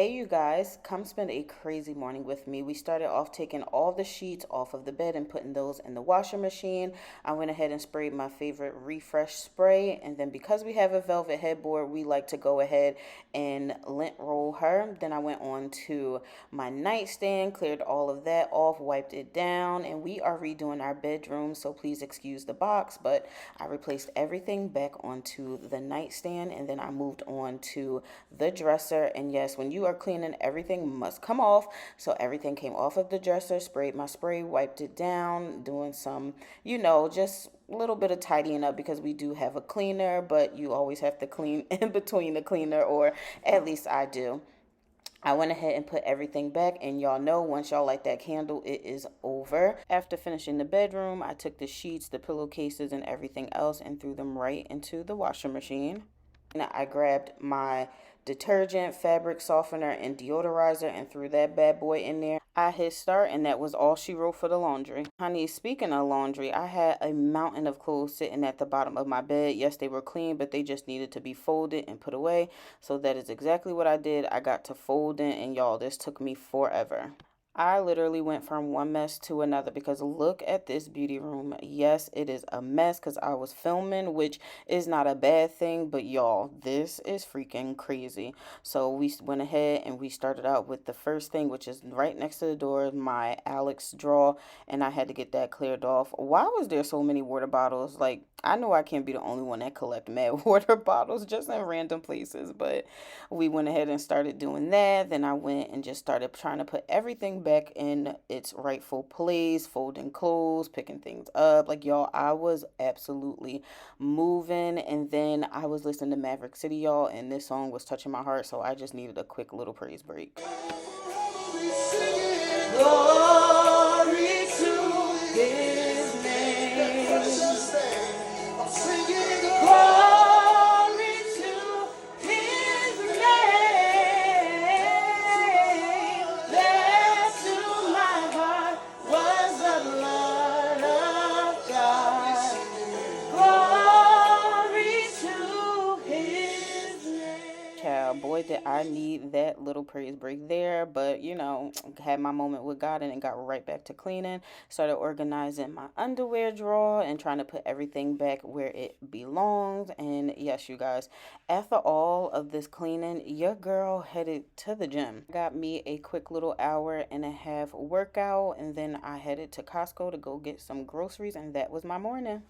Hey you guys, come spend a crazy morning with me. We started off taking all the sheets off of the bed and putting those in the washing machine. I went ahead and sprayed my favorite refresh spray, and then because we have a velvet headboard, we like to go ahead and lint roll her. Then I went on to my nightstand, cleared all of that off, wiped it down, and we are redoing our bedroom, so please excuse the box, but I replaced everything back onto the nightstand, and then I moved on to the dresser. And yes, when you are cleaning, everything must come off. So everything came off of the dresser, sprayed my spray, wiped it down, doing some, just a little bit of tidying up because we do have a cleaner, but you always have to clean in between the cleaner, or at least I do. I went ahead and put everything back, and y'all know once y'all light that candle, it is over. After finishing the bedroom, I took the sheets, the pillowcases, and everything else and threw them right into the washing machine. And I grabbed my detergent, fabric softener, and deodorizer and threw that bad boy in there. I hit start, and that was all she wrote for the laundry. Honey, speaking of laundry, I had a mountain of clothes sitting at the bottom of my bed. Yes, they were clean, but they just needed to be folded and put away. So that is exactly what I did. I got to folding, and y'all, this took me forever. I literally went from one mess to another because look at this beauty room. Yes, it is a mess because I was filming, which is not a bad thing, but y'all, this is freaking crazy. So we went ahead and we started out with the first thing, which is right next to the door, my Alex drawer, and I had to get that cleared off. Why was there so many water bottles? Like, I know I can't be the only one that collect mad water bottles just in random places, but we went ahead and started doing that. Then I went and just started trying to put everything back in its rightful place, folding clothes, picking things up. Like, y'all, I was absolutely moving. And then I was listening to Maverick City, y'all, and this song was touching my heart, so I just needed a quick little praise break. Glory to his name. Glory to his name. There to my heart was the blood of God. Glory to his name. Child, boy, did I need that little praise break there. But, had my moment with God and it got right back to cleaning. Started organizing my underwear drawer and trying to put everything back where it belongs. And yes, you guys, after all of this cleaning, your girl headed to the gym. Got me a quick little hour and a half workout, and then I headed to Costco to go get some groceries, and that was my morning.